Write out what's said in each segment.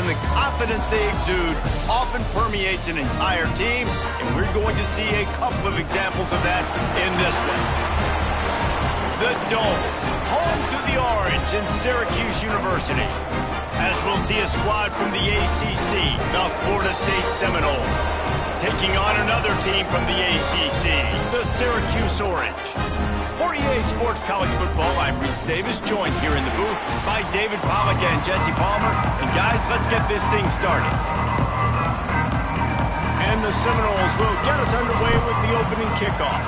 the confidence they exude often permeates an entire team, and we're going to see a couple of examples of that in this one. The Dome, home to the Orange in Syracuse University. As we'll see a squad from the ACC, the Florida State Seminoles, taking on another team from the ACC, the Syracuse Orange. For EA Sports College Football, I'm Reese Davis, joined here in the booth by David Pollack and Jesse Palmer. And guys, let's get this thing started. And the Seminoles will get us underway with the opening kickoff.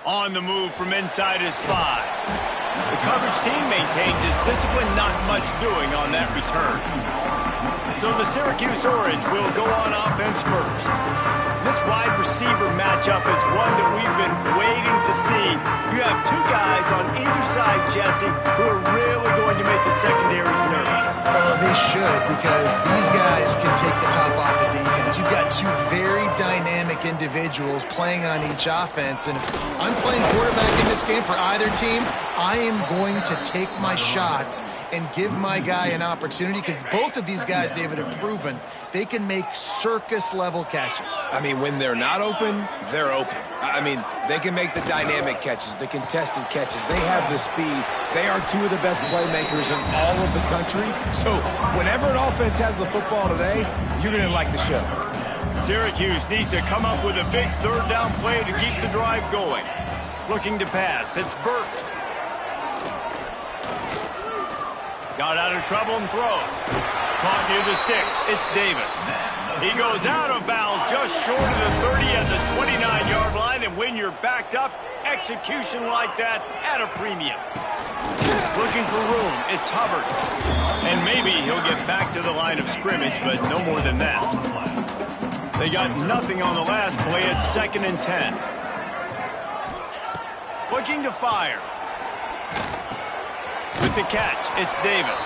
On the move from inside his 5. The coverage team maintains his discipline, not much doing on that return. So the Syracuse Orange will go on offense first. This wide receiver matchup is one that we've been waiting to see. You have two guys on either side, Jesse, who are really going to make the secondaries nervous. Oh, they should, because these guys can take the top off the defense. You've got two very dynamic individuals playing on each offense, and if I'm playing quarterback in this game for either team, I am going to take my shots and give my guy an opportunity, because both of these guys, David, have proven they can make circus-level catches. I mean, when they're not open, they're open. I mean, they can make the dynamic catches, the contested catches. They have the speed. They are two of the best playmakers in all of the country. So whenever an offense has the football today, you're going to like the show. Syracuse needs to come up with a big third down play to keep the drive going. Looking to pass. It's Burt. Got out of trouble and throws. Caught near the sticks. It's Davis. He goes out of bounds just short of the 30 at the 29-yard line, and when you're backed up, execution like that at a premium. Looking for room. It's Hubbard. And maybe he'll get back to the line of scrimmage, but no more than that. They got nothing on the last play. It's 2nd and 10. Looking to fire. With the catch, it's Davis.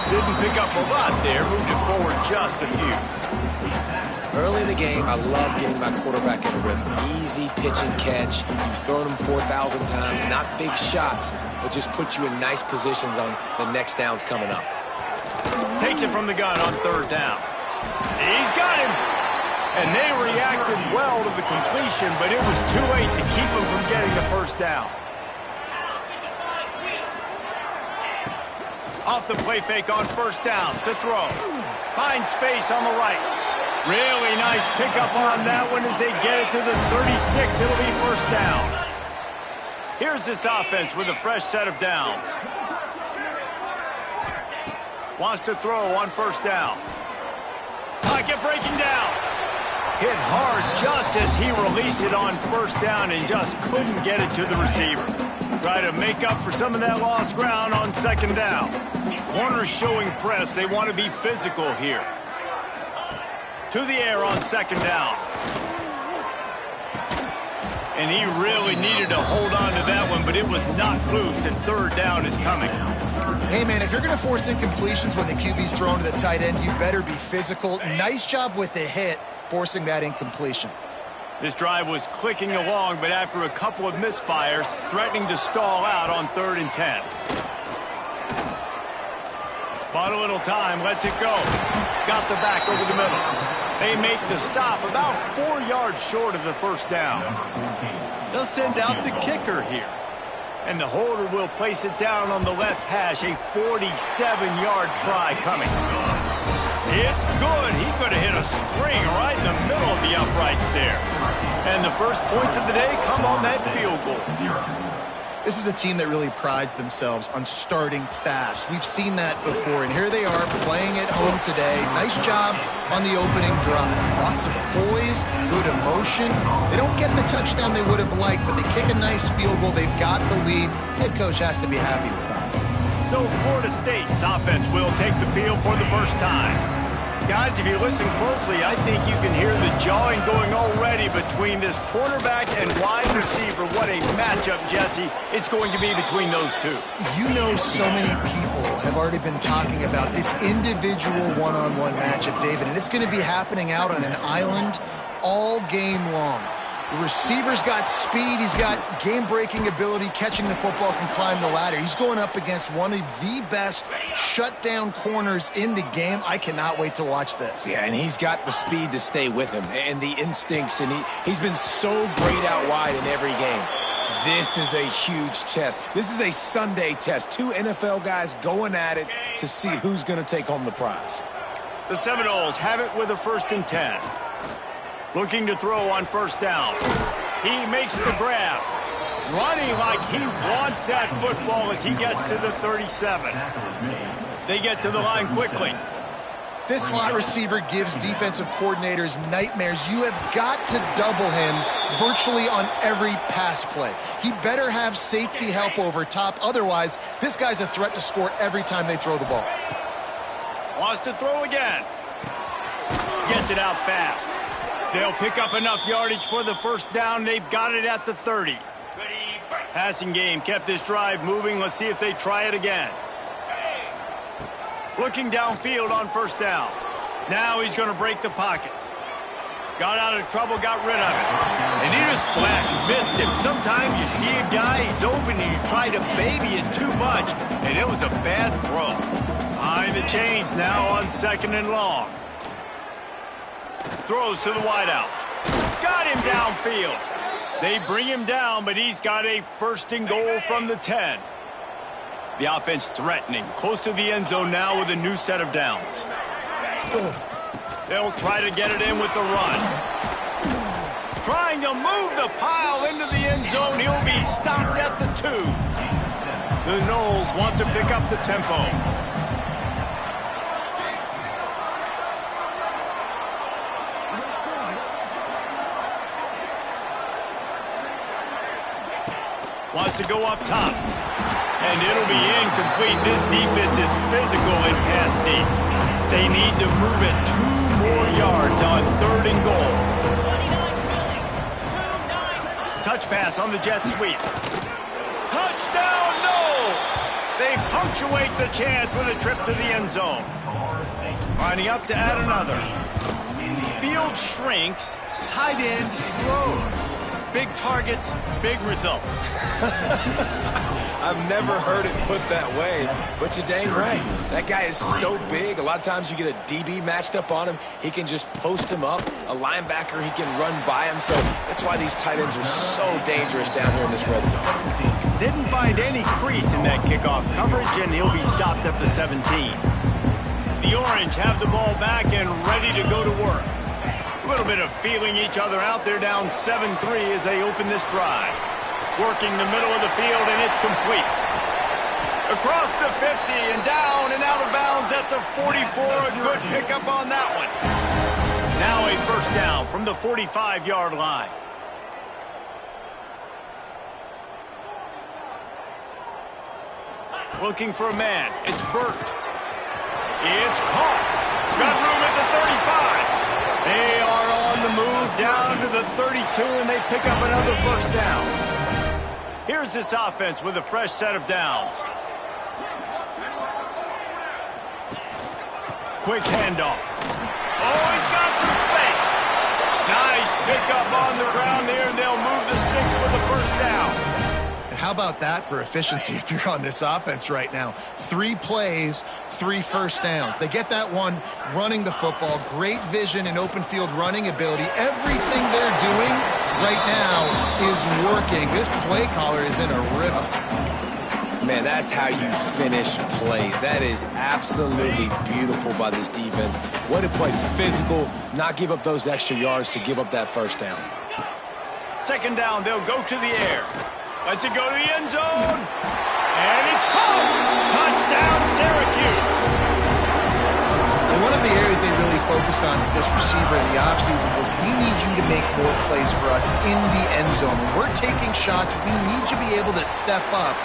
Didn't pick up a lot there, moved it forward just a few. Early in the game, I love getting my quarterback in a rhythm. Easy pitch and catch. You've thrown them 4,000 times. Not big shots, but just put you in nice positions on the next downs coming up. Takes it from the gun on 3rd down. He's got him. And they reacted well to the completion, but it was too late to keep him from getting the 1st down. Off the play fake on 1st down to throw. Finds space on the right. Really nice pickup on that one as they get it to the 36. It'll be 1st down. Here's this offense with a fresh set of downs. Wants to throw on 1st down. Pocket breaking down. Hit hard just as he released it on 1st down and just couldn't get it to the receiver. Try to make up for some of that lost ground on 2nd down. Corners showing press. They want to be physical here. To the air on 2nd down. And he really needed to hold on to that one, but it was not loose, and 3rd down is coming. Hey, man, if you're going to force incompletions when the QB's thrown to the tight end, you better be physical. Nice job with the hit, forcing that incompletion. This drive was clicking along, but after a couple of misfires, threatening to stall out on 3rd and 10. Bought a little time, lets it go. Got the back over the middle. They make the stop about 4 yards short of the 1st down. They'll send out the kicker here. And the holder will place it down on the left hash, a 47-yard try coming. It's good. He could have hit a string right in the middle of the uprights there. And the first points of the day come on that field goal. This is a team that really prides themselves on starting fast. We've seen that before, and here they are playing at home today. Nice job on the opening drive. Lots of poise, good emotion. They don't get the touchdown they would have liked, but they kick a nice field goal. They've got the lead. Head coach has to be happy with that. So Florida State's offense will take the field for the first time. Guys, if you listen closely, I think you can hear the jawing going already between this quarterback and wide receiver. What a matchup, Jesse, it's going to be between those two. You know, so many people have already been talking about this individual one-on-one matchup, David, and it's going to be happening out on an island all game long. The receiver's got speed. He's got game-breaking ability. Catching the football, can climb the ladder. He's going up against one of the best shutdown corners in the game. I cannot wait to watch this. Yeah, and he's got the speed to stay with him and the instincts, and he's been so great out wide in every game. This is a huge test. This is a Sunday test. Two NFL guys going at it to see who's going to take home the prize. The Seminoles have it with a 1st and 10. Looking to throw on 1st down. He makes the grab. Running like he wants that football as he gets to the 37. They get to the line quickly. This slot receiver gives defensive coordinators nightmares. You have got to double him virtually on every pass play. He better have safety help over top. Otherwise, this guy's a threat to score every time they throw the ball. Wants to throw again. Gets it out fast. They'll pick up enough yardage for the 1st down. They've got it at the 30. Passing game kept this drive moving. Let's see if they try it again. Looking downfield on 1st down. Now he's going to break the pocket. Got out of trouble, got rid of it. And he just flat missed him. Sometimes you see a guy, he's open, and you try to baby it too much, and it was a bad throw. Behind the chains now on 2nd and long. Throws to the wideout. Got him downfield. They bring him down, but he's got a 1st and goal from the 10. The offense threatening. Close to the end zone now with a new set of downs. They'll try to get it in with the run. Trying to move the pile into the end zone. He'll be stopped at the 2. The Noles want to pick up the tempo. Wants to go up top. And it'll be incomplete. This defense is physical and pass deep. They need to move it 2 more yards on 3rd and goal. Touch pass on the jet sweep. Touchdown, Noles! They punctuate the chance with a trip to the end zone. Lining up to add another. Field shrinks. Tight end grows. Big targets, big results. I've never heard it put that way, but you're dang right. That guy is so big. A lot of times you get a DB matched up on him. He can just post him up. A linebacker, he can run by him. So that's why these tight ends are so dangerous down here in this red zone. Didn't find any crease in that kickoff coverage, and he'll be stopped at the 17. The Orange have the ball back and ready to go to work. A little bit of feeling each other out. They're down 7-3 as they open this drive. Working the middle of the field, and it's complete. Across the 50 and down and out of bounds at the 44. A good pickup on that one. Now a 1st down from the 45-yard line. Looking for a man. It's Burt. It's caught. Got room at the 35. They are on the move down to the 32, and they pick up another 1st down. Here's this offense with a fresh set of downs. Quick handoff. Oh, he's got some space. Nice pickup on the ground there, and they'll move the sticks with a 1st down. And how about that for efficiency if you're on this offense right now? 3 plays, 3 1st downs. They get that one running the football. Great vision and open field running ability. Everything they're doing right now is working. This play caller is in a rhythm. Man, that's how you finish plays. That is absolutely beautiful by this defense. Way to play physical, not give up those extra yards to give up that 1st down. 2nd down, they'll go to the air. Lets it go to the end zone. And it's caught. Touchdown, Syracuse. And one of the areas they really focused on with this receiver in the offseason was we need you to make more plays for us in the end zone. When we're taking shots, we need you to be able to step up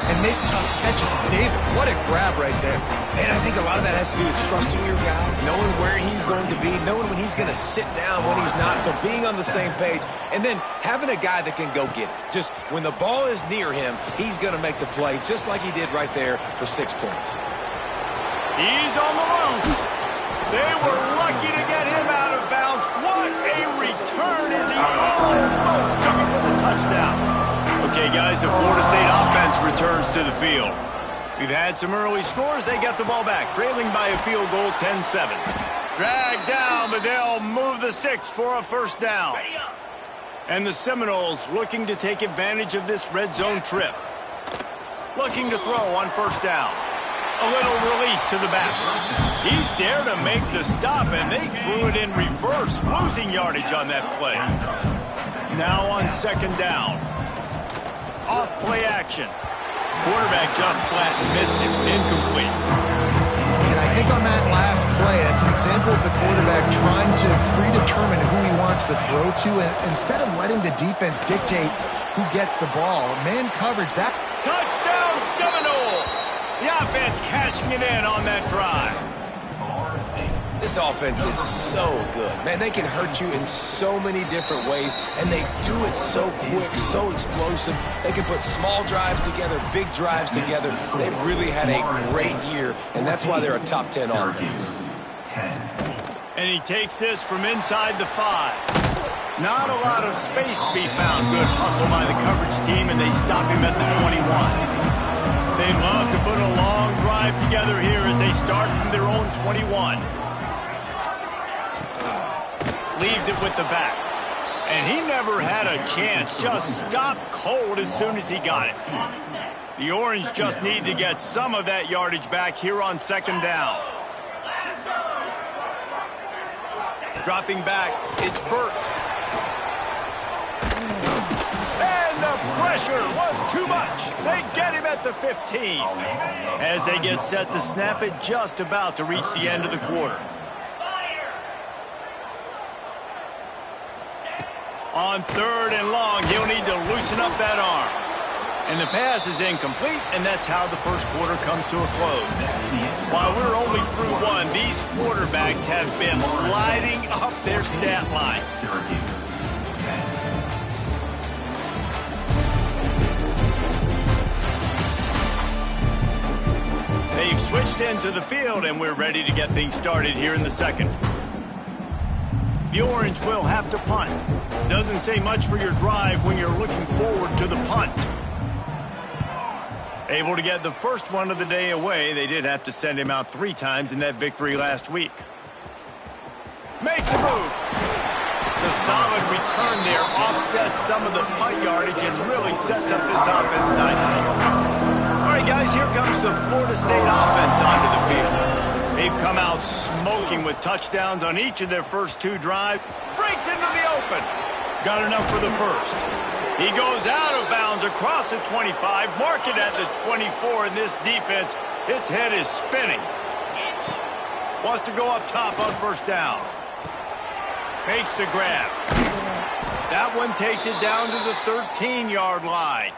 and make tough catches. David, what a grab right there. And I think a lot of that has to do with trusting your guy, knowing where he's going to be, knowing when he's going to sit down, when he's not, so being on the same page, and then having a guy that can go get it. Just when the ball is near him, he's going to make the play, just like he did right there for 6 points. He's on the loose. They were lucky to get him out of bounds. What a return as he Almost took it for the touchdown. Okay, guys, the Florida State offense returns to the field. We've had some early scores. They get the ball back, trailing by a field goal, 10-7. Dragged down, but they'll move the sticks for a first down. And the Seminoles looking to take advantage of this red zone trip. Looking to throw on first down. A little release to the back. He's there to make the stop, and they threw it in reverse, losing yardage on that play. Now on second down. Off play action. Quarterback just flat missed it. Incomplete. And I think on that last play, that's an example of the quarterback trying to predetermine who he wants to throw to, and instead of letting the defense dictate who gets the ball. Man coverage, that. Touchdown Seminoles! The offense cashing it in on that drive. This offense is so good. Man, they can hurt you in so many different ways, and they do it so quick, so explosive. They can put small drives together, big drives together. They've really had a great year, and that's why they're a top 10 offense. And he takes this from inside the 5. Not a lot of space to be found. Good hustle by the coverage team, and they stop him at the 21. They love to put a long drive together here as they start from their own 21. Leaves it with the back. And he never had a chance. Just stopped cold as soon as he got it. The Orange just need to get some of that yardage back here on second down. Dropping back, it's Burt. And the pressure was too much. They get him at the 15. As they get set to snap it, just about to reach the end of the quarter. On third and long, he'll need to loosen up that arm. And the pass is incomplete, and that's how the first quarter comes to a close. While we're only through one, these quarterbacks have been lighting up their stat line. They've switched into the field, and we're ready to get things started here in the second. The Orange will have to punt. Doesn't say much for your drive when you're looking forward to the punt. Able to get the first one of the day away. They did have to send him out 3 times in that victory last week. Makes a move. The solid return there offsets some of the punt yardage and really sets up this offense nicely. All right, guys, here comes the Florida State offense onto the field. They've come out smoking with touchdowns on each of their first 2 drives. Breaks into the open. Got enough for the first. He goes out of bounds across the 25, mark it at the 24, and this defense, its head is spinning. Wants to go up top on first down. Makes the grab. That one takes it down to the 13-yard line.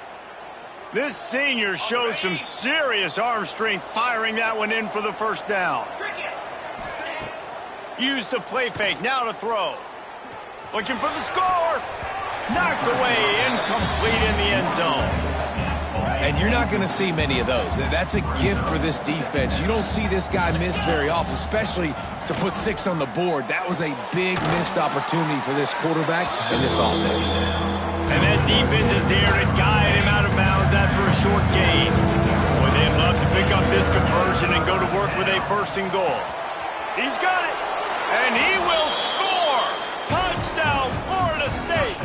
This senior shows some serious arm strength firing that one in for the first down. Use the play fake, now to throw. Looking for the score. Knocked away, incomplete in the end zone. And you're not going to see many of those. That's a gift for this defense. You don't see this guy miss very often, especially to put 6 on the board. That was a big missed opportunity for this quarterback and this offense. And that defense is there to guide him out of bounds after a short gain. Boy, they'd love to pick up this conversion and go to work with a first and goal. He's got it. And he will score. Touchdown, Florida State.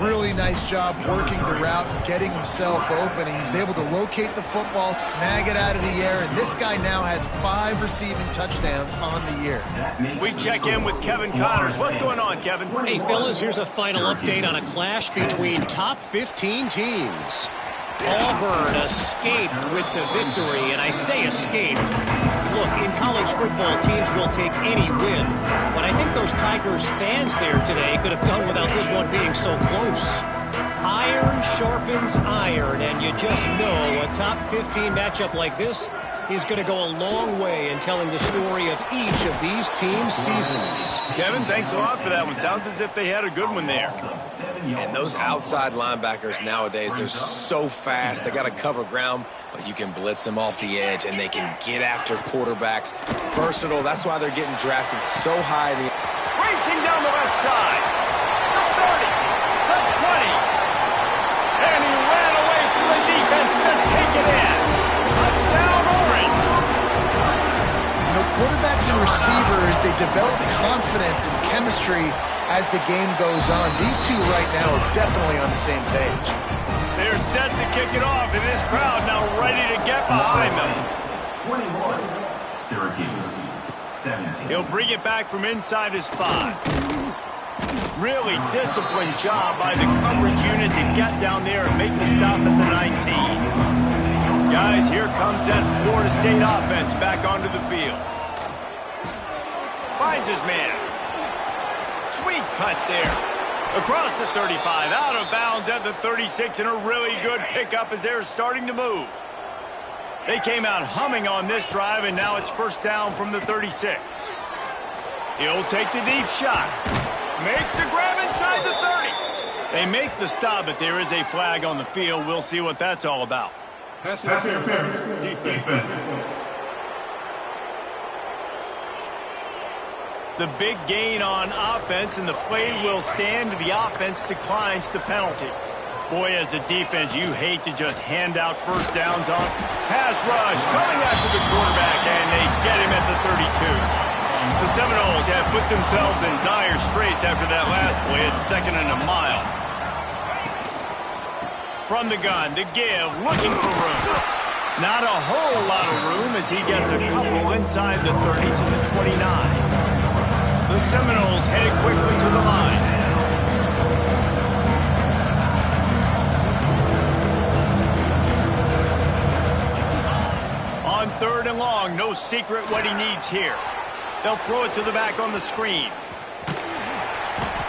Really nice job working the route and getting himself open. He was able to locate the football, snag it out of the air, and this guy now has 5 receiving touchdowns on the year. We check in with Kevin Connors. What's going on, Kevin? Hey, fellas, here's a final update on a clash between top 15 teams. Auburn escaped with the victory, and I say escaped. Look, in college football, teams will take any win, but I think those Tigers fans there today could have done without this one being so close. Iron sharpens iron, and you just know a top 15 matchup like this is going to go a long way in telling the story of each of these teams' seasons. Kevin, thanks a lot for that one. Sounds as if they had a good one there. And those outside linebackers nowadays, they're so fast. They got to cover ground, but you can blitz them off the edge, and they can get after quarterbacks. Versatile. That's why they're getting drafted so high. Racing down the left side. players, they develop confidence and chemistry as the game goes on. These two right now are definitely on the same page. They're set to kick it off, and this crowd now ready to get behind them. 21, Syracuse, 17. He'll bring it back from inside his 5. Really disciplined job by the coverage unit to get down there and make the stop at the 19. Guys, here comes that Florida State offense back onto the field. Finds his man. Sweet cut there. Across the 35, out of bounds at the 36, and a really good pickup as they're starting to move. They came out humming on this drive, and now it's first down from the 36. He'll take the deep shot. Makes the grab inside the 30. They make the stop, but there is a flag on the field. We'll see what that's all about. Pass interference, defense. The big gain on offense, and the play will stand. The offense declines the penalty. Boy, as a defense, you hate to just hand out first downs on pass rush. Coming after the quarterback, and they get him at the 32. The Seminoles have put themselves in dire straits after that last play at 2nd and a mile. From the gun, the give, looking for room. Not a whole lot of room as he gets a couple inside the 30 to the 29. The Seminoles headed quickly to the line. On 3rd and long, no secret what he needs here. They'll throw it to the back on the screen.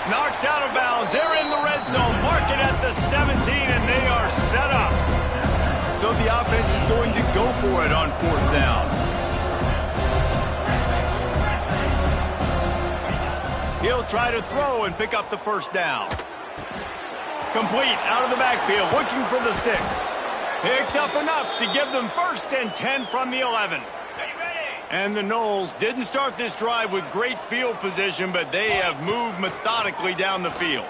Knocked out of bounds. They're in the red zone. Mark it at the 17, and they are set up. So the offense is going to go for it on 4th down. He'll try to throw and pick up the first down. Complete out of the backfield, looking for the sticks. Picks up enough to give them 1st and 10 from the 11. And the Noles didn't start this drive with great field position, but they have moved methodically down the field.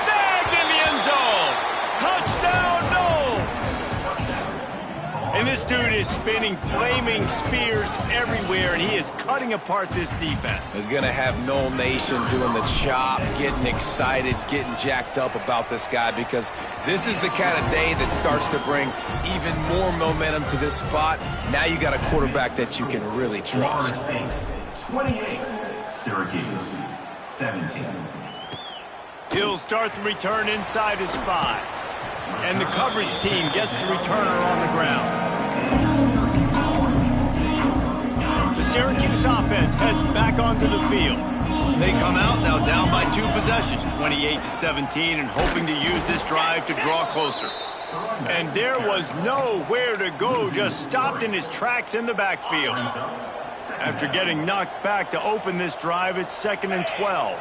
Snagged in the end zone. Touchdown, Noles! And this dude is spinning flaming spears everywhere, and he is cutting apart this defense. They're going to have Nole Nation doing the chop, getting excited, getting jacked up about this guy, because this is the kind of day that starts to bring even more momentum to this spot. Now you got a quarterback that you can really trust. 28, Syracuse, 17. He'll start the return inside his 5. And the coverage team gets the returner on the ground. The Syracuse offense heads back onto the field. They come out now down by 2 possessions, 28-17, and hoping to use this drive to draw closer. And there was nowhere to go, just stopped in his tracks in the backfield. After getting knocked back to open this drive, it's 2nd and 12.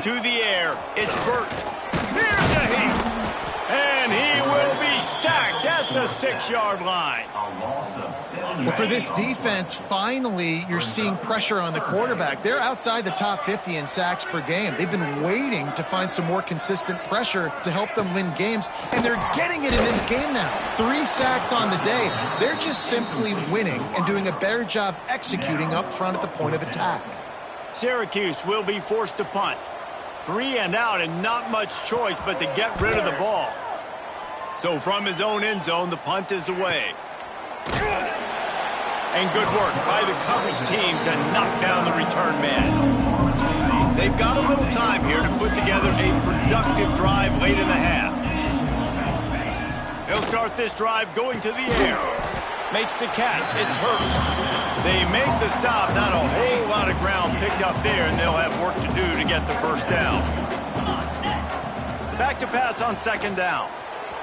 To the air, it's Burton. Here's a hit. And he will be sacked at the 6-yard line. Well, for this defense, finally, you're seeing pressure on the quarterback. They're outside the top 50 in sacks per game. They've been waiting to find some more consistent pressure to help them win games, and they're getting it in this game now. 3 sacks on the day. They're just simply winning and doing a better job executing up front at the point of attack. Syracuse will be forced to punt. 3 and out, and not much choice but to get rid of the ball. So from his own end zone, the punt is away. And good work by the coverage team to knock down the return man. They've got a little time here to put together a productive drive late in the half. He'll start this drive going to the air. Makes the catch. It's Hurst. They make the stop. Not a whole lot of ground picked up there, and they'll have work to do to get the first down. Back to pass on 2nd down.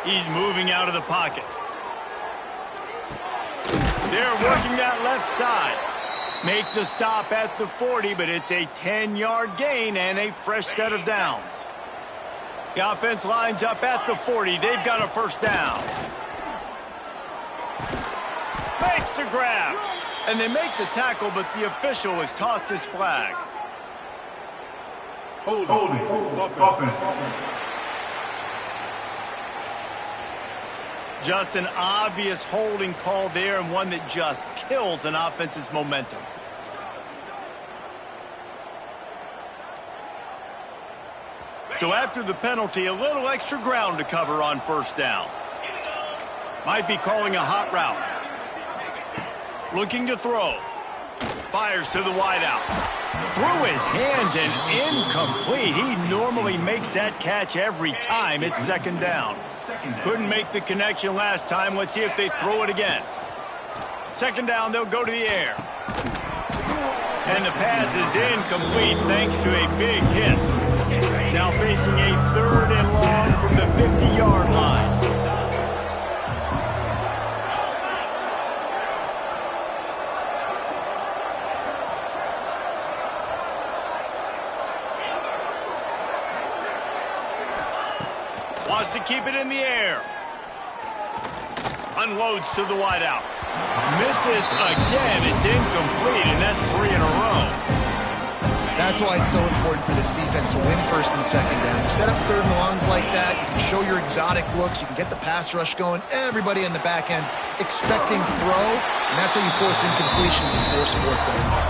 He's moving out of the pocket. They're working that left side. Make the stop at the 40, but it's a 10-yard gain and a fresh set of downs. The offense lines up at the 40. They've got a first down. Makes the grab. And they make the tackle, but the official has tossed his flag. Just an obvious holding call there, and one that just kills an offense's momentum. So after the penalty, a little extra ground to cover on first down. Might be calling a hot route. Looking to throw. Fires to the wideout. Through his hands and incomplete. He normally makes that catch every time. It's second down. Couldn't make the connection last time. Let's see if they throw it again. Second down, they'll go to the air. And the pass is incomplete thanks to a big hit. Now facing a 3rd and long from the 50-yard line. Wants to keep it in the air. Unloads to the wideout. Misses again. It's incomplete, and that's 3 in a row. That's why it's so important for this defense to win first and second down. You set up 3rd and longs like that. You can show your exotic looks. You can get the pass rush going. Everybody in the back end expecting throw, and that's how you force incompletions and force 4th downs.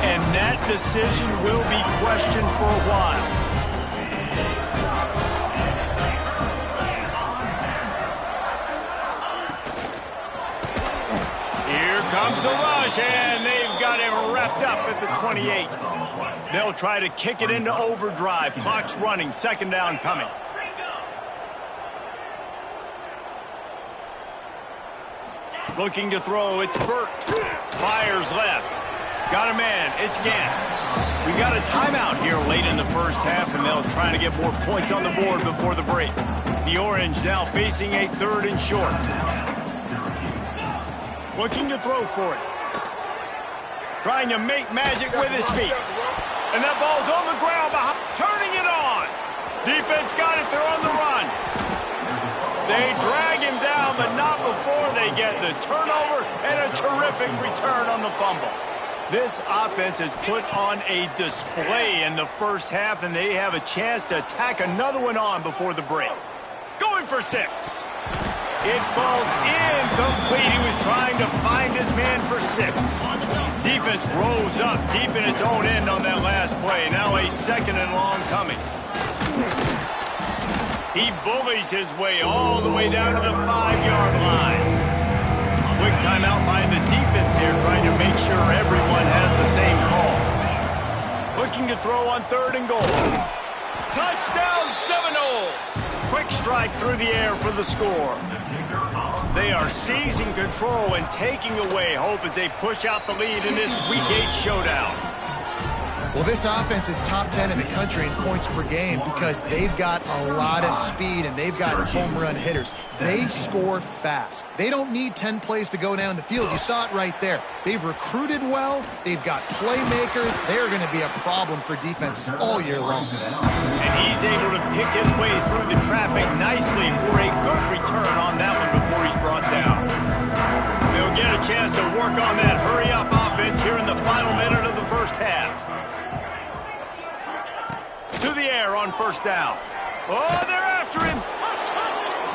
And that decision will be questioned for a while. Comes the rush, and they've got him wrapped up at the 28. They'll try to kick it into overdrive. Clock's running. Second down coming. Looking to throw. It's Burt. Fires left. Got a man. It's Gant. We got a timeout here late in the first half, and they'll try to get more points on the board before the break. The Orange now facing a 3rd and short. Looking to throw for it. Trying to make magic with his feet. And that ball's on the ground behind. Turning it on. Defense got it. They're on the run. They drag him down, but not before they get the turnover and a terrific return on the fumble. This offense has put on a display in the first half, and they have a chance to tack another one on before the break. Going for 6. It falls incomplete. He was trying to find his man for 6. Defense rose up deep in its own end on that last play. Now a 2nd and long coming. He bullies his way all the way down to the 5-yard line. Quick timeout by the defense here, trying to make sure everyone has the same call. Looking to throw on 3rd and goal. Touchdown Seminoles! Quick strike through the air for the score. They are seizing control and taking away hope as they push out the lead in this Week 8 showdown. Well, this offense is top 10 in the country in points per game because they've got a lot of speed and they've got home run hitters. They score fast. They don't need 10 plays to go down the field. You saw it right there. They've recruited well. They've got playmakers. They're going to be a problem for defenses all year long. And he's able to pick his way through the traffic nicely for a good return on that one before he's brought down. They'll get a chance to work on that hurry-up offense here in the final minute of the first half. To the air on first down. Oh, they're after him.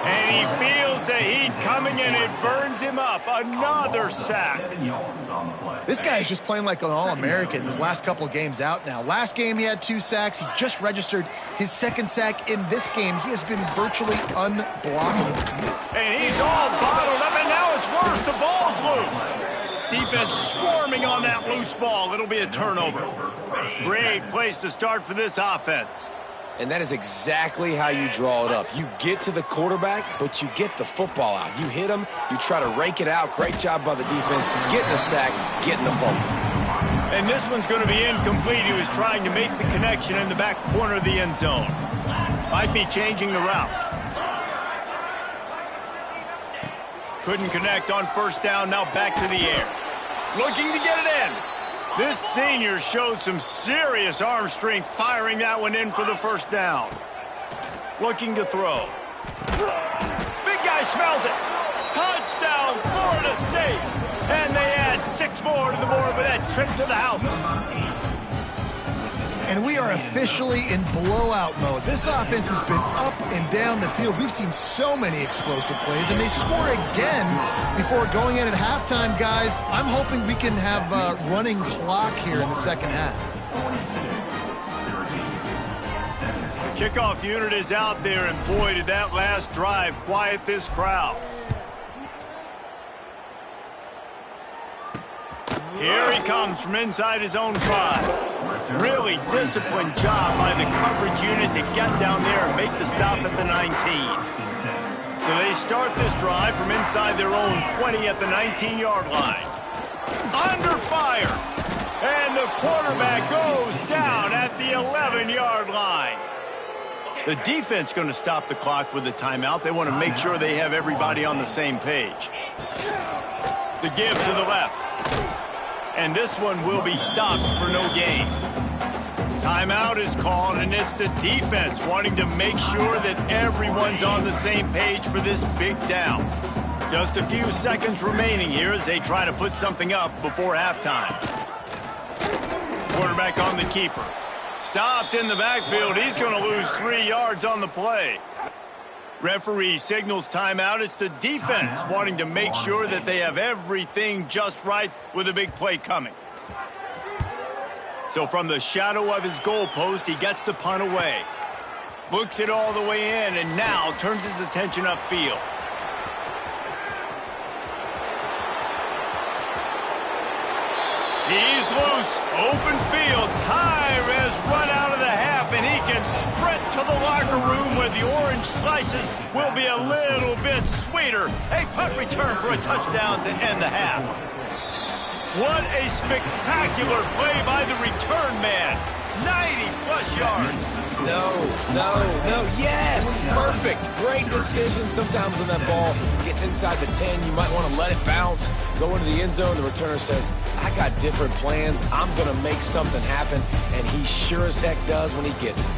And he feels the heat coming, and it burns him up. Another sack. This guy is just playing like an All-American his last couple of games out now. Last game, he had 2 sacks. He just registered his 2nd sack in this game. He has been virtually unblockable. And he's all bottled up, and now it's worse. The ball's loose. Defense swarming on that loose ball. It'll be a turnover. Great place to start for this offense. And that is exactly how you draw it up. You get to the quarterback, but you get the football out. You hit him, you try to rake it out. Great job by the defense. Getting the sack, getting the fumble. And this one's going to be incomplete. He was trying to make the connection in the back corner of the end zone. Might be changing the route. Couldn't connect on first down. Now back to the air. Looking to get it in. This senior showed some serious arm strength firing that one in for the first down. Looking to throw. Big guy smells it. Touchdown, Florida State. And they add 6 more to the board with that trip to the house. And we are officially in blowout mode. This offense has been up and down the field. We've seen so many explosive plays, and they score again before going in at halftime, guys. I'm hoping we can have a running clock here in the second half. The kickoff unit is out there, and boy, did that last drive quiet this crowd. Here he comes from inside his own 5. Really disciplined job by the coverage unit to get down there and make the stop at the 19. So they start this drive from inside their own 20 at the 19-yard line. Under fire. And the quarterback goes down at the 11-yard line. The defense going to stop the clock with a timeout. They want to make sure they have everybody on the same page. The give to the left. And this one will be stopped for no gain. Timeout is called, and it's the defense wanting to make sure that everyone's on the same page for this big down. Just a few seconds remaining here as they try to put something up before halftime. Quarterback on the keeper. Stopped in the backfield. He's going to lose 3 yards on the play. Referee signals timeout. It's the defense wanting to make sure that they have everything just right with a big play coming. So from the shadow of his goalpost, he gets the punt away. Books it all the way in, and now turns his attention upfield. He's loose. Open field. Time has run out of the half, and he can sprint to the locker room where the orange slices will be a little bit sweeter. A punt return for a touchdown to end the half. What a spectacular play by the return man. 90-plus yards. No, yes! Perfect. Great decision. Sometimes when that ball gets inside the 10, you might want to let it bounce, go into the end zone. The returner says, I got different plans. I'm going to make something happen, and he sure as heck does when he gets it.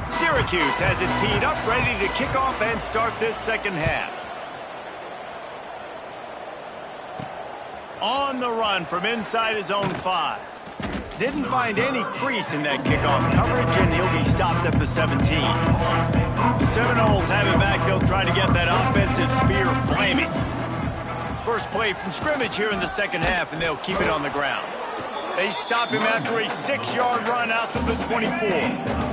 Syracuse has it teed up, ready to kick off and start this second half. On the run from inside his own 5. Didn't find any crease in that kickoff coverage, and he'll be stopped at the 17. The Seminoles have it back. They'll try to get that offensive spear flaming. First play from scrimmage here in the second half, and they'll keep it on the ground. They stop him after a 6-yard run out to the 24.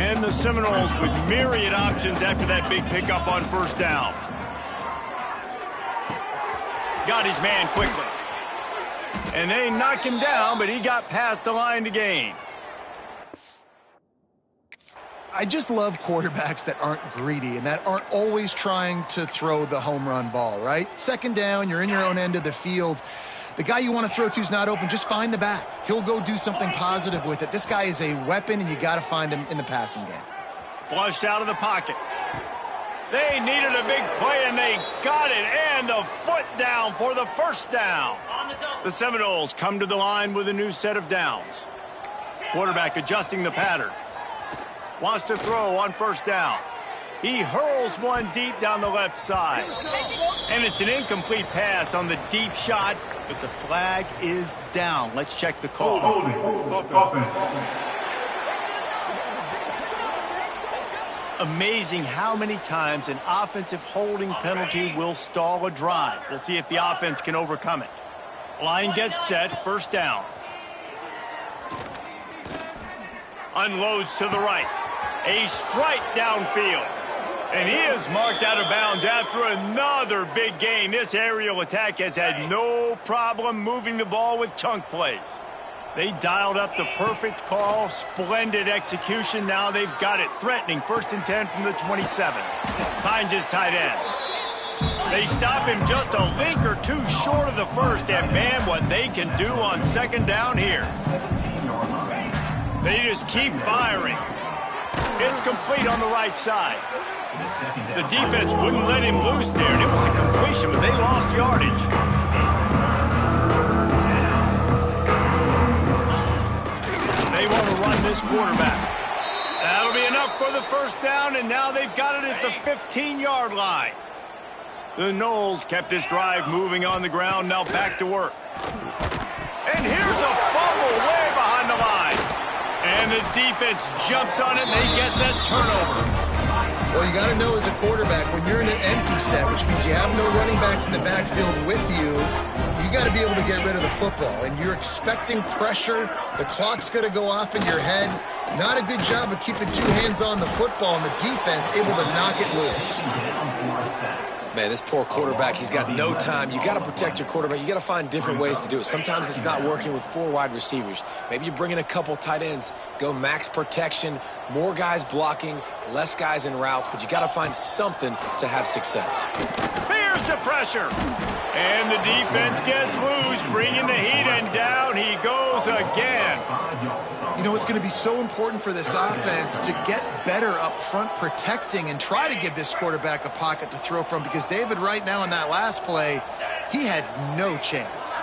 And the Seminoles with myriad options after that big pickup on first down. Got his man quickly. And they knock him down, but he got past the line to gain. I just love quarterbacks that aren't greedy and that aren't always trying to throw the home run ball, right? Second down, you're in your own end of the field. The guy you want to throw to is not open. Just find the back. He'll go do something positive with it. This guy is a weapon, and you got to find him in the passing game. Flushed out of the pocket. They needed a big play, and they got it. And the foot down for the first down. The Seminoles come to the line with a new set of downs. Quarterback adjusting the pattern. Wants to throw on first down. He hurls one deep down the left side. And it's an incomplete pass on the deep shot, but the flag is down. Let's check the call. Amazing how many times an offensive holding penalty will stall a drive. We'll see if the offense can overcome it. Line gets set, first down. Unloads to the right. A strike downfield. And he is marked out of bounds after another big gain. This aerial attack has had no problem moving the ball with chunk plays. They dialed up the perfect call, splendid execution. Now they've got it threatening. 1st and 10 from the 27. Finds his tight end. They stop him just a link or two short of the first, and man, what they can do on second down here. They just keep firing. It's complete on the right side. The defense wouldn't let him loose there, and it was a completion, but they lost yardage. They want to run this quarterback. That'll be enough for the first down, and now they've got it at the 15-yard line. The Noles kept this drive moving on the ground, now back to work. And here's a fumble way behind the line. And the defense jumps on it, and they get that turnover. Well, you got to know as a quarterback, when you're in an empty set, which means you have no running backs in the backfield with you, you got to be able to get rid of the football. And you're expecting pressure. The clock's going to go off in your head. Not a good job of keeping two hands on the football, and the defense able to knock it loose. Man, this poor quarterback, he's got no time. You got to protect your quarterback. You got to find different ways to do it. Sometimes it's not working with 4 wide receivers. Maybe you bring in a couple tight ends, go max protection, more guys blocking, less guys in routes, but you got to find something to have success. Here's the pressure. And the defense gets loose, bringing the heat, and down he goes again. You know, it's going to be so important for this offense to get better up front protecting and try to give this quarterback a pocket to throw from, because David, right now in that last play, he had no chance.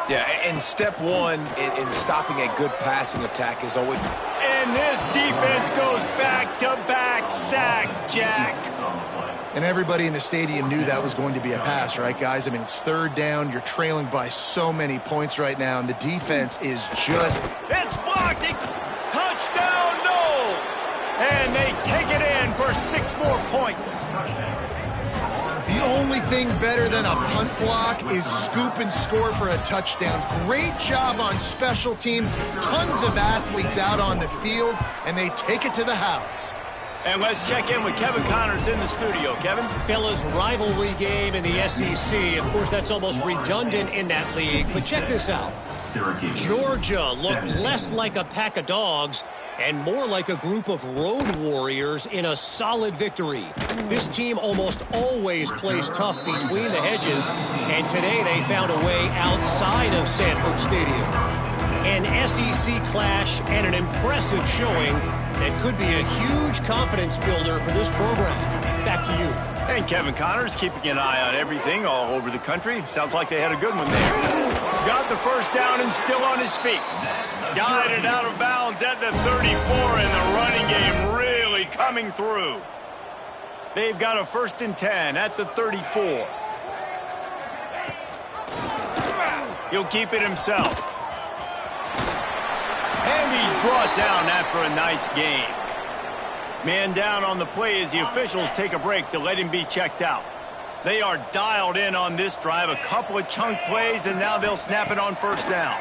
Yeah, and step one in stopping a good passing attack is always... And this defense goes back-to-back sack, Jack. And everybody in the stadium knew that was going to be a pass, right, guys? I mean, it's third down. You're trailing by so many points right now, and the defense is just... It's blocked. Touchdown, Noles. And they take it in for 6 more points. The only thing better than a punt block is scoop and score for a touchdown. Great job on special teams. Tons of athletes out on the field, and they take it to the house. And let's check in with Kevin Connors in the studio. Kevin? Fellas, rivalry game in the SEC. Of course, that's almost redundant in that league. But check this out. Georgia looked less like a pack of dogs and more like a group of road warriors in a solid victory. This team almost always plays tough between the hedges, and today they found a way outside of Sanford Stadium. An SEC clash and an impressive showing that could be a huge confidence builder for this program. Back to you. And Kevin Connors keeping an eye on everything all over the country. Sounds like they had a good one there. Got the first down and still on his feet. Guided out of bounds at the 34, and the running game really coming through. They've got a 1st and 10 at the 34. He'll keep it himself. And he's brought down after a nice gain. Man down on the play as the officials take a break to let him be checked out. They are dialed in on this drive. A couple of chunk plays, and now they'll snap it on first down.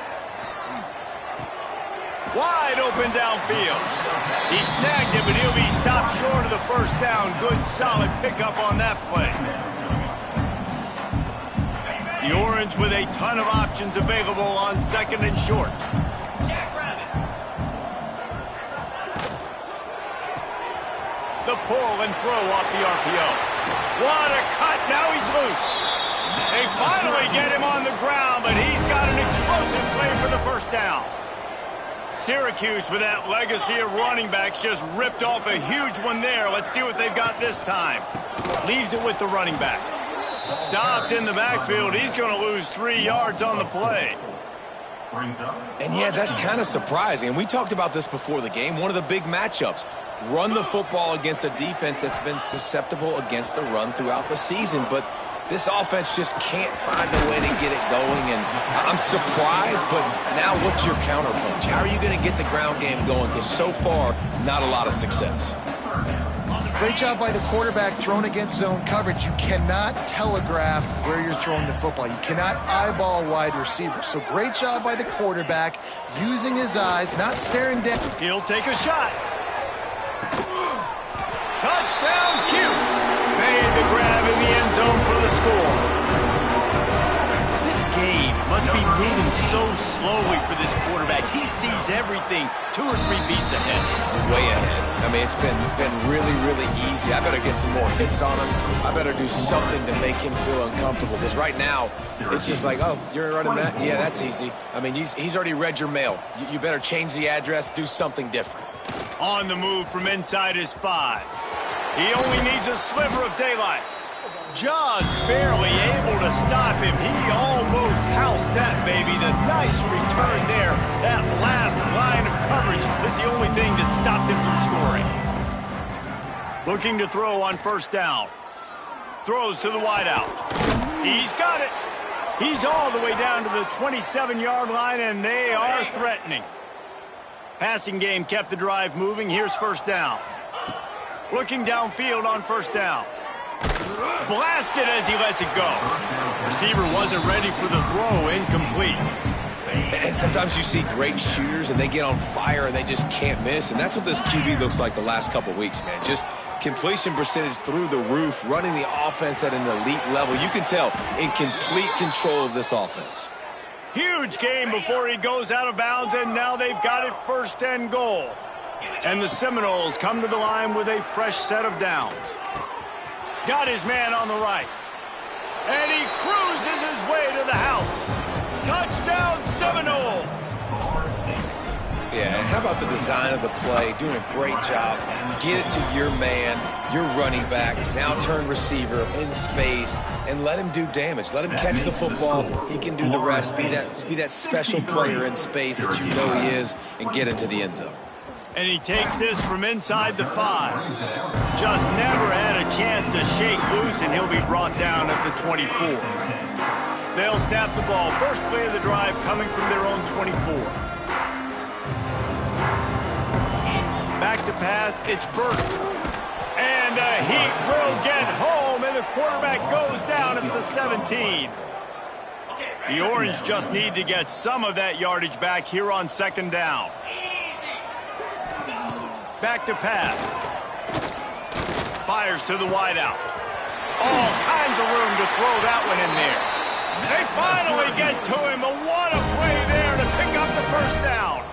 Wide open downfield. He snagged it, but he'll be stopped short of the first down. Good, solid pickup on that play. The Orange with a ton of options available on 2nd and short. The pull and throw off the RPO. What a cut. Now he's loose. They finally get him on the ground, but he's got an explosive play for the first down. Syracuse, with that legacy of running backs, just ripped off a huge one there. Let's see what they've got this time. Leaves it with the running back. Stopped in the backfield. He's going to lose 3 yards on the play. And yeah, that's kind of surprising. And we talked about this before the game. One of the big matchups. Run the football against a defense that's been susceptible against the run throughout the season. But this offense just can't find a way to get it going. And I'm surprised, but now what's your counterpunch? How are you going to get the ground game going? Because so far, not a lot of success. Great job by the quarterback thrown against zone coverage. You cannot telegraph where you're throwing the football. You cannot eyeball wide receivers. So great job by the quarterback using his eyes, not staring down. He'll take a shot. Touchdown, Cuse. Made the grab in the end zone for the score. This game must be moving so slowly for this quarterback. He sees everything 2 or 3 beats ahead. Way ahead. I mean, it's been really, really easy. I better get some more hits on him. I better do something to make him feel uncomfortable. Because right now, it's just like, oh, you're running that? Yeah, that's easy. I mean, he's already read your mail. You better change the address, do something different. On the move from inside his 5. He only needs a sliver of daylight. Just barely able to stop him. He almost housed that baby. The nice return there. That last line of coverage is the only thing that stopped him from scoring. Looking to throw on first down. Throws to the wideout. He's got it. He's all the way down to the 27-yard line, and they are threatening. Passing game kept the drive moving. Here's first down. Looking downfield on first down. Blasted as he lets it go. Receiver wasn't ready for the throw. Incomplete. And sometimes you see great shooters and they get on fire and they just can't miss. And that's what this QB looks like the last couple weeks, man. Just completion percentage through the roof, running the offense at an elite level. You can tell in complete control of this offense. Huge game before he goes out of bounds, and now they've got it 1st and goal. And the Seminoles come to the line with a fresh set of downs. Got his man on the right. And he cruises his way to the house. Touchdown, Seminoles! Yeah, how about the design of the play? Doing a great job. Get it to your man, your running back, now turn receiver in space, and let him do damage. Let him catch the football. He can do the rest. Be that special player in space that you know he is, and get into the end zone. And he takes this from inside the 5. Just never had a chance to shake loose, and he'll be brought down at the 24. They'll snap the ball. First play of the drive coming from their own 24. Back to pass, it's Burke. And the Heat will get home, and the quarterback goes down at the 17. The Orange just need to get some of that yardage back here on 2nd down. Back to pass. Fires to the wideout. All kinds of room to throw that one in there. They finally get to him. But what a play there to pick up the first down.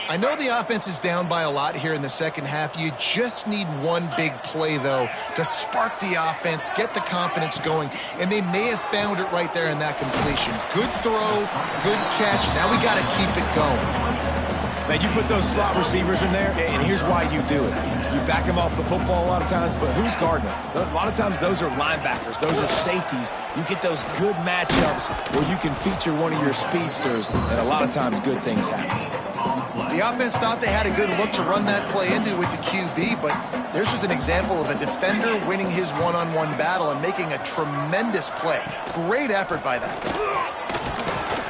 I know the offense is down by a lot here in the second half. You just need one big play, though, to spark the offense, get the confidence going, and they may have found it right there in that completion. Good throw, good catch. Now we got to keep it going. Man, you put those slot receivers in there, and here's why you do it. You back them off the football a lot of times, but who's guarding them? A lot of times those are linebackers. Those are safeties. You get those good matchups where you can feature one of your speedsters, and a lot of times good things happen. The offense thought they had a good look to run that play into with the QB, but there's just an example of a defender winning his one-on-one battle and making a tremendous play. Great effort by that.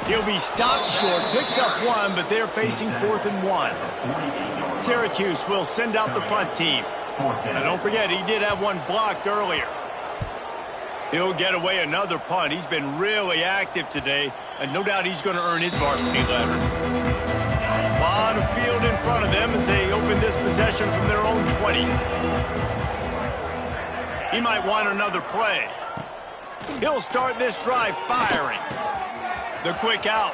He'll be stopped short, picks up 1, but they're facing 4th and 1. Syracuse will send out the punt team. And don't forget, he did have one blocked earlier. He'll get away another punt. He's been really active today, and no doubt he's going to earn his varsity letter. A lot of field in front of them as they open this possession from their own 20. He might want another play. He'll start this drive firing. The quick out.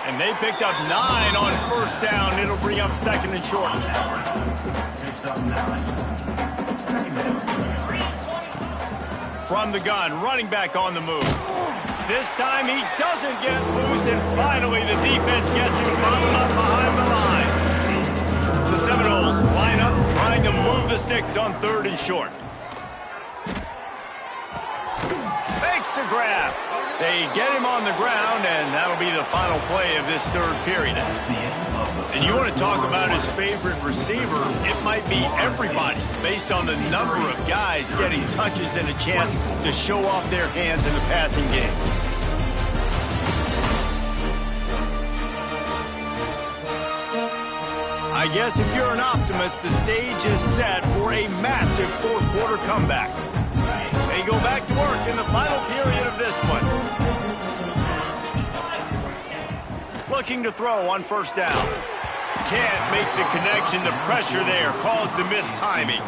And they picked up 9 on first down. It'll bring up 2nd and short. From the gun, running back on the move. This time he doesn't get loose, and finally the defense gets him bottled up behind the line. The Seminoles line up trying to move the sticks on 3rd and short. Fakes to grab. They get him on the ground, and that'll be the final play of this 3rd period. And you want to talk about his favorite receiver, it might be everybody, based on the number of guys getting touches and a chance to show off their hands in the passing game. I guess if you're an optimist, the stage is set for a massive 4th quarter comeback. They go back to work in the final period of this one. Looking to throw on first down. Can't make the connection. The pressure there caused the missed timing.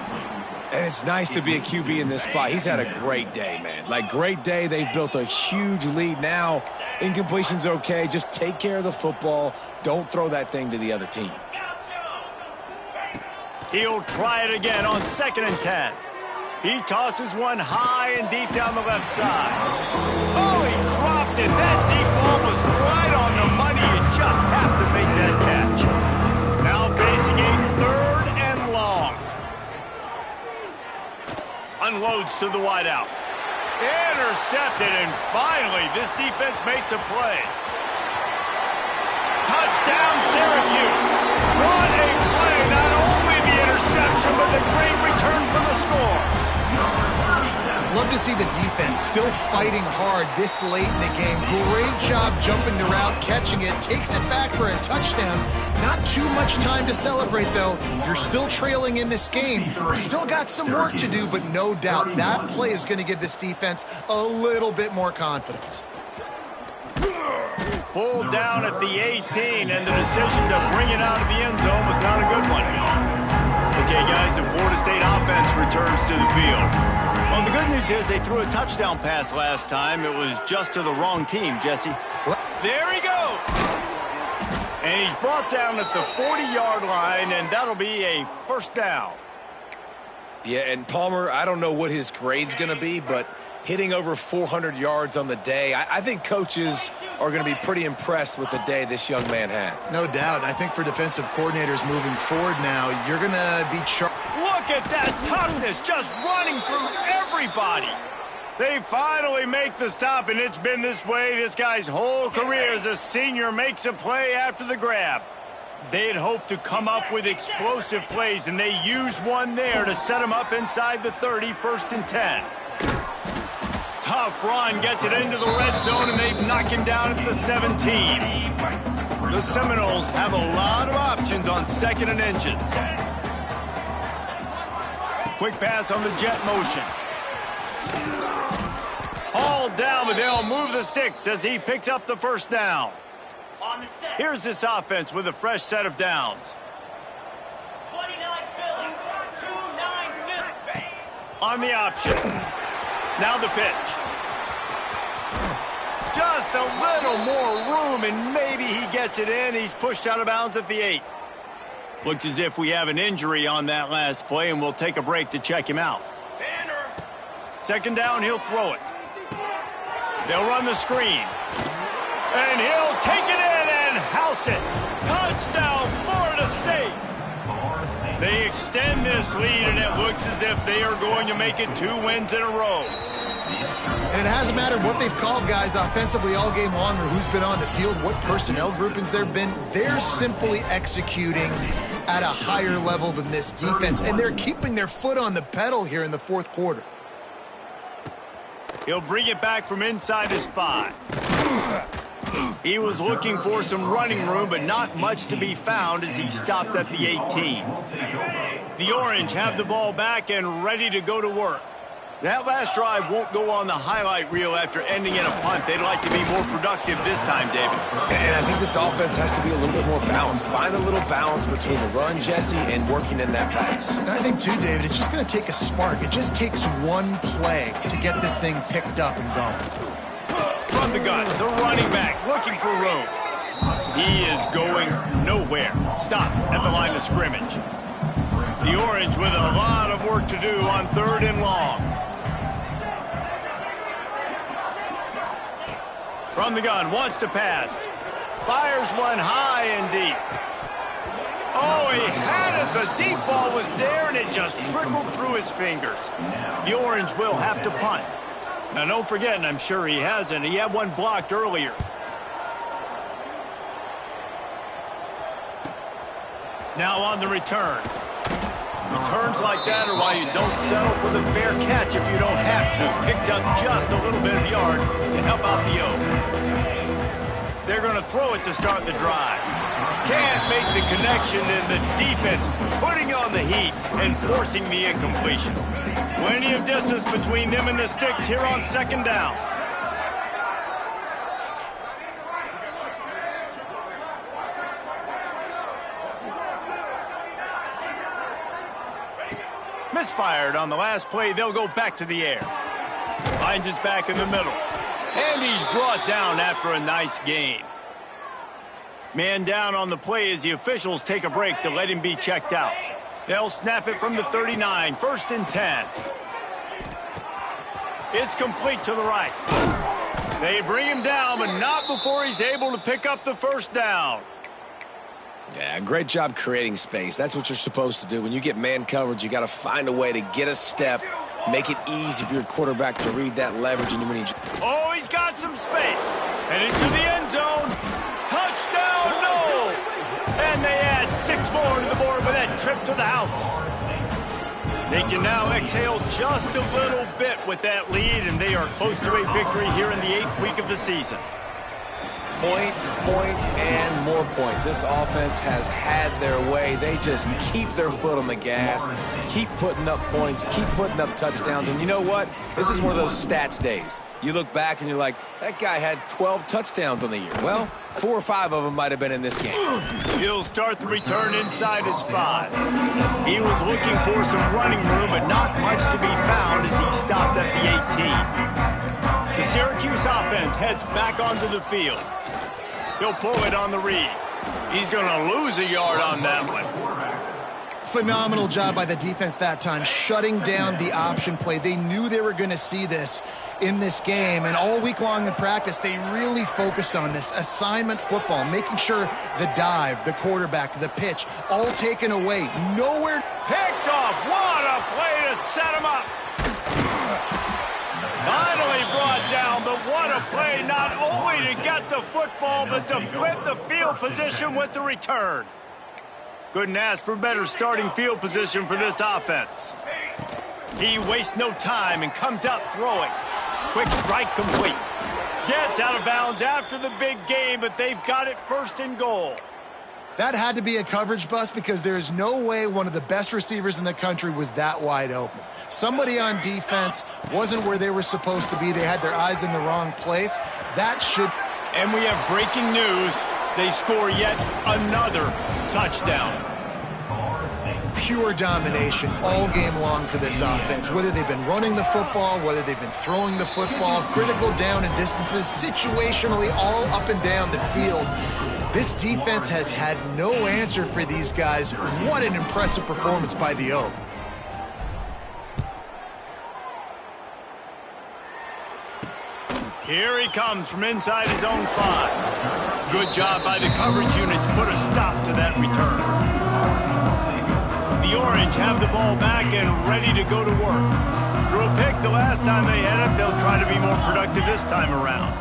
And it's nice to be a QB in this spot. He's had a great day, man. Like, great day. They've built a huge lead now. Incompletion's okay. Just take care of the football. Don't throw that thing to the other team. He'll try it again on 2nd and 10. He tosses one high and deep down the left side. Oh, he dropped it. That deep ball was right on the money. You just have to make that catch. Now facing a 3rd and long. Unloads to the wideout. Intercepted, and finally this defense makes a play. Touchdown, Syracuse. What a play. Not only the interception, but the great return for the score. Love to see the defense still fighting hard this late in the game. Great job jumping the route, catching it, takes it back for a touchdown. Not too much time to celebrate, though. You're still trailing in this game. Still got some work to do, but no doubt that play is going to give this defense a little bit more confidence. Pulled down at the 18, and the decision to bring it out of the end zone was not a good one. Okay, guys, the Florida State offense returns to the field. Well, the good news is they threw a touchdown pass last time. It was just to the wrong team, Jesse. There he goes. And he's brought down at the 40-yard line, and that'll be a 1st down. Yeah, and Palmer, I don't know what his grade's going to be, but hitting over 400 yards on the day, I think coaches are going to be pretty impressed with the day this young man had. No doubt. I think for defensive coordinators moving forward now, you're going to be Look at that toughness, just running through everybody. They finally make the stop, and it's been this way this guy's whole career as a senior makes a play after the grab. They had hoped to come up with explosive plays, and they used one there to set him up inside the 30, 1st and 10. Tough run, gets it into the red zone, and they knock him down at the 17. The Seminoles have a lot of options on 2nd and inches. Quick pass on the jet motion. Hauled down, but they'll move the sticks as he picks up the 1st down. Here's this offense with a fresh set of downs. On the option. Now the pitch. Just a little more room, and maybe he gets it in. He's pushed out of bounds at the 8. Looks as if we have an injury on that last play, and we'll take a break to check him out. 2nd down, he'll throw it. They'll run the screen. And he'll take it in and house it. Touchdown, Florida State. They extend this lead, and it looks as if they are going to make it 2 wins in a row. And it hasn't mattered what they've called guys offensively all game long or who's been on the field, what personnel groupings there have been. They're simply executing at a higher level than this defense, and they're keeping their foot on the pedal here in the 4th quarter. He'll bring it back from inside his 5. He was looking for some running room, but not much to be found as he stopped at the 18. The Orange have the ball back and ready to go to work. That last drive won't go on the highlight reel after ending in a punt. They'd like to be more productive this time, David. And I think this offense has to be a little bit more balanced. Find a little balance between the run, Jesse, and working in that pass. And I think, too, David, it's just going to take a spark. It just takes one play to get this thing picked up and going. From the gun, the running back looking for room. He is going nowhere. Stop at the line of scrimmage. The Orange with a lot of work to do on 3rd and long. From the gun, wants to pass. Fires one high and deep. Oh, he had it. The deep ball was there, and it just trickled through his fingers. The Orange will have to punt. Now, don't forget, and I'm sure he hasn't, he had one blocked earlier. Now on the return. Returns like that are why you don't settle for the fair catch if you don't have to. Picks up just a little bit of yards to help out the O. They're going to throw it to start the drive. Can't make the connection, and the defense putting on the heat and forcing the incompletion. Plenty of distance between them and the sticks here on 2nd down. Misfired on the last play. They'll go back to the air. Finds his back in the middle. And he's brought down after a nice gain. Man down on the play as the officials take a break to let him be checked out. They'll snap it from the 39, 1st and 10. It's complete to the right. They bring him down, but not before he's able to pick up the first down. Yeah, great job creating space. That's what you're supposed to do. When you get man coverage, you got to find a way to get a step, make it easy for your quarterback to read that leverage. And when oh, he's got some space. And into the end zone. Touchdown, no! And they add 6 more to the board with that trip to the house. They can now exhale just a little bit with that lead, and they are close to a victory here in the 8th week of the season. Points, points, and more points. This offense has had their way. They just keep their foot on the gas, keep putting up points, keep putting up touchdowns. And you know what? This is one of those stats days. You look back and you're like, that guy had 12 touchdowns on the year. Well, 4 or 5 of them might have been in this game. He'll start the return inside his 5. He was looking for some running room, but not much to be found as he stopped at the 18. The Syracuse offense heads back onto the field. He'll pull it on the read. He's going to lose a yard on that one. Phenomenal job by the defense that time, shutting down the option play. They knew they were going to see this in this game, and all week long in practice, they really focused on this assignment football, making sure the dive, the quarterback, the pitch, all taken away. Nowhere. Picked off. What a play to set him up. Finally brought down, but what a play, not only to get the football, but to flip the field position with the return. Couldn't ask for better starting field position for this offense. He wastes no time and comes out throwing. Quick strike complete. Gets out of bounds after the big game, but they've got it 1st and goal. That had to be a coverage bust because there is no way one of the best receivers in the country was that wide open. Somebody on defense wasn't where they were supposed to be. They had their eyes in the wrong place. That should... And we have breaking news. They score yet another touchdown. Pure domination all game long for this offense. Whether they've been running the football, whether they've been throwing the football, critical down and distances, situationally all up and down the field. This defense has had no answer for these guys. What an impressive performance by the Oak. Here he comes from inside his own 5. Good job by the coverage unit to put a stop to that return. The Orange have the ball back and ready to go to work. Threw a pick the last time they had it. They'll try to be more productive this time around.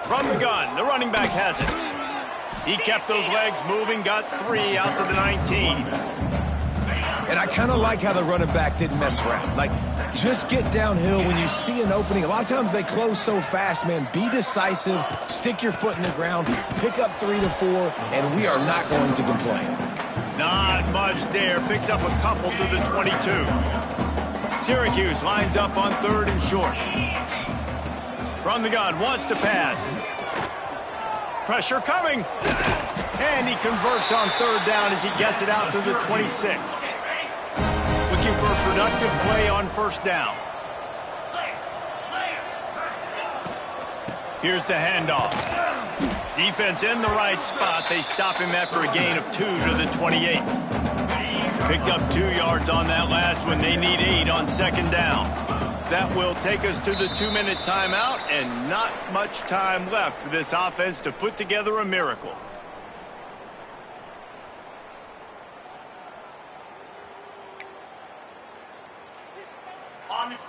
From the gun, the running back has it. He kept those legs moving, got 3 out to the 19. And I kind of like how the running back didn't mess around. Like, just get downhill when you see an opening. A lot of times they close so fast, man. Be decisive, stick your foot in the ground, pick up 3 to 4, and we are not going to complain. Not much there. Picks up a couple to the 22. Syracuse lines up on 3rd and short. From the gun, wants to pass. Pressure coming. And he converts on 3rd down as he gets it out to the 26. Looking for a productive play on 1st down. Here's the handoff. Defense in the right spot. They stop him after a gain of 2 to the 28. Picked up 2 yards on that last one. They need 8 on 2nd down. That will take us to the 2-minute timeout, and not much time left for this offense to put together a miracle.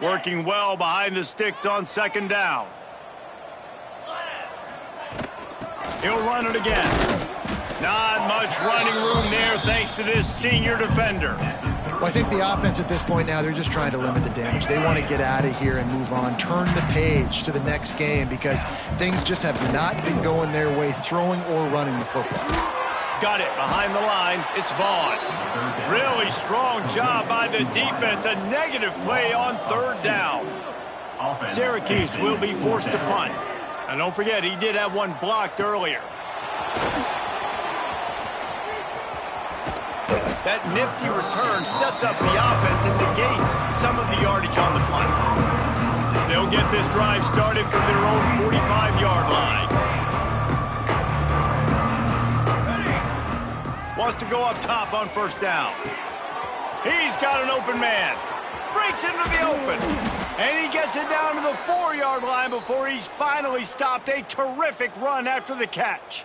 Working well behind the sticks on 2nd down. He'll run it again. Not much running room there thanks to this senior defender. Well, I think the offense at this point now, they're just trying to limit the damage. They want to get out of here and move on, turn the page to the next game because things just have not been going their way, throwing or running the football. Got it behind the line. It's Vaughn. Really strong job by the defense. A negative play on 3rd down. Syracuse will be forced to punt. And don't forget, he did have one blocked earlier. That nifty return sets up the offense and negates some of the yardage on the punt. They'll get this drive started from their own 45-yard line. Wants to go up top on first down. He's got an open man. Breaks into the open. And he gets it down to the 4-yard line before he's finally stopped. A terrific run after the catch.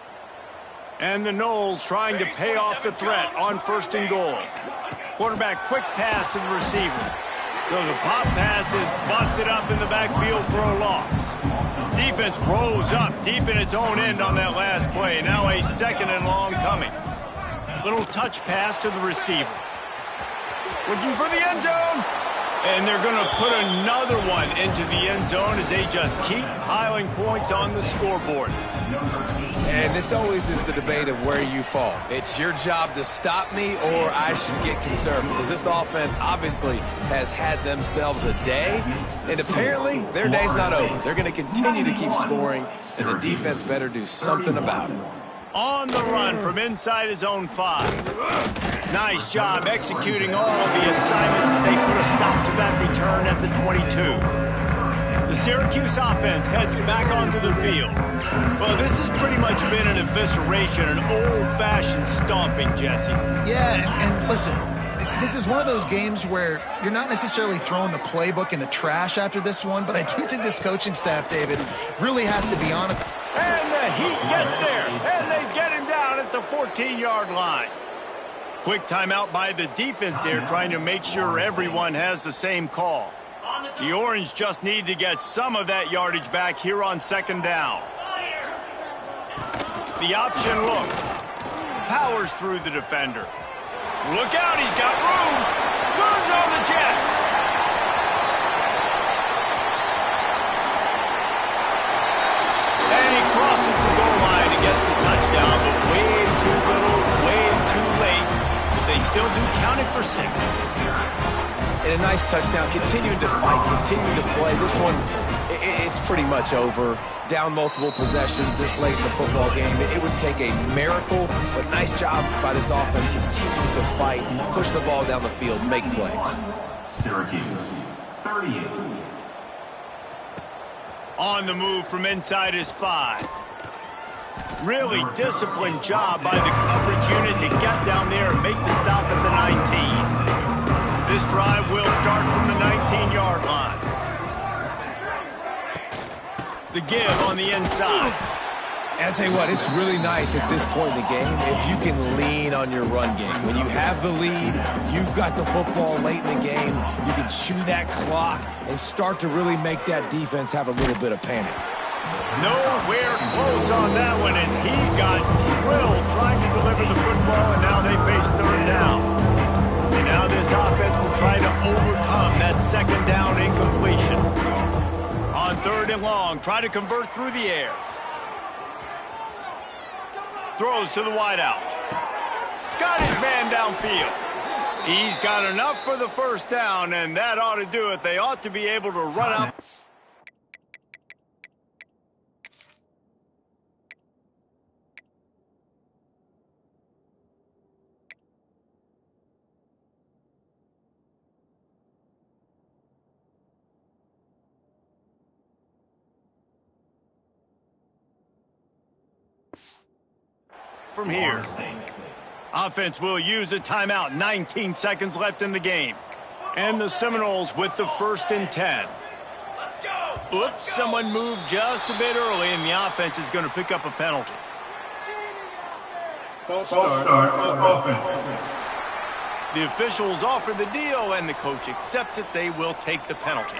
And the Noles trying to pay off the threat on first and goal. Quarterback quick pass to the receiver. So the pop pass is busted up in the backfield for a loss. Defense rose up deep in its own end on that last play. Now a second and long coming. Little touch pass to the receiver. Looking for the end zone. And they're going to put another one into the end zone as they just keep piling points on the scoreboard. And this always is the debate of where you fall. It's your job to stop me or I should get concerned, because this offense obviously has had themselves a day, and apparently their day's not over. They're going to continue to keep scoring, and the defense better do something about it. On the run from inside his own 5. Nice job executing all of the assignments as they put a stop to that return at the 22. The Syracuse offense heads back onto the field. Well, this has pretty much been an evisceration, an old-fashioned stomping, Jesse. Yeah, and listen, this is one of those games where you're not necessarily throwing the playbook in the trash after this one, but I do think this coaching staff, David, really has to be on it. And the Heat gets there, and they get him down at the 14-yard line. Quick timeout by the defense there, trying to make sure everyone has the same call. The Orange just need to get some of that yardage back here on second down. The option look. Powers through the defender. Look out, he's got room. Turns on the Jets. And he crosses the goal line and gets the touchdown, but way too little, way too late. They still do count it for 6. And a nice touchdown, continuing to fight, continuing to play. This one, it's pretty much over. Down multiple possessions this late in the football game. It would take a miracle, but nice job by this offense continuing to fight, push the ball down the field, make plays. Syracuse, 38. On the move from inside his 5. Really disciplined job by the coverage unit to get down there and make the stop at the 19. This drive will start from the 19-yard line. The give on the inside. And I'll tell you what, it's really nice at this point in the game if you can lean on your run game. When you have the lead, you've got the football late in the game, you can chew that clock and start to really make that defense have a little bit of panic. Nowhere close on that one as he got drilled trying to deliver the football, and now they face third down. And now this offense will try to overcome that second down incompletion. On third and long, try to convert through the air. Throws to the wideout. Got his man downfield. He's got enough for the first down, and that ought to do it. They ought to be able to run up. From here. Offense will use a timeout. 19 seconds left in the game. And the Seminoles with the 1st and 10. Oops, someone moved just a bit early, and the offense is going to pick up a penalty. False start offense. The officials offer the deal, and the coach accepts it. They will take the penalty.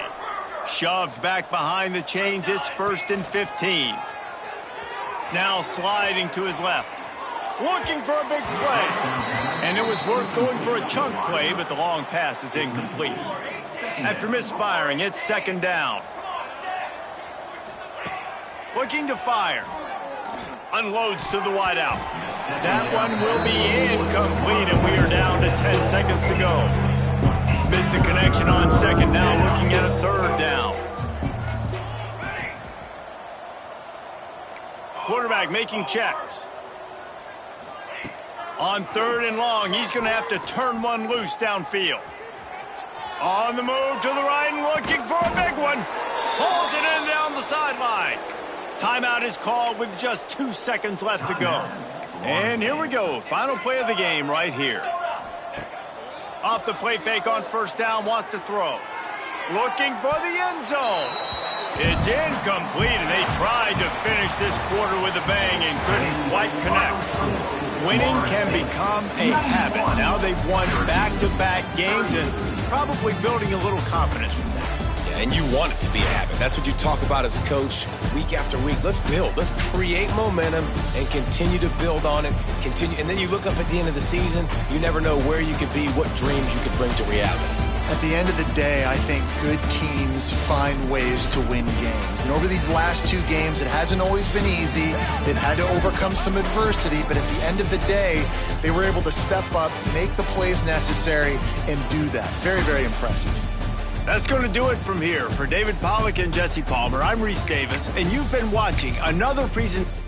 Shoves back behind the chains. It's 1st and 15. Now sliding to his left. Looking for a big play. And it was worth going for a chunk play, but the long pass is incomplete. After misfiring, it's second down. Looking to fire. Unloads to the wideout. That one will be incomplete, and we are down to 10 seconds to go. Missed the connection on second, now looking at a third down. Quarterback making checks. On 3rd and long, he's going to have to turn one loose downfield. On the move to the right and looking for a big one. Pulls it in down the sideline. Timeout is called with just 2 seconds left to go. And here we go. Final play of the game right here. Off the play fake on 1st down, wants to throw. Looking for the end zone. It's incomplete, and they tried to finish this quarter with a bang and couldn't quite connect. Winning can become a habit. Now they've won back-to-back games and probably building a little confidence from that. Yeah, and you want it to be a habit. That's what you talk about as a coach week after week. Let's build. Let's create momentum and continue to build on it. Continue, and then you look up at the end of the season, you never know where you could be, what dreams you could bring to reality. At the end of the day, I think good teams find ways to win games. And over these last 2 games, it hasn't always been easy. They've had to overcome some adversity, but at the end of the day, they were able to step up, make the plays necessary, and do that. Very, very impressive. That's going to do it from here. For David Pollack and Jesse Palmer, I'm Reese Davis, and you've been watching another presentation.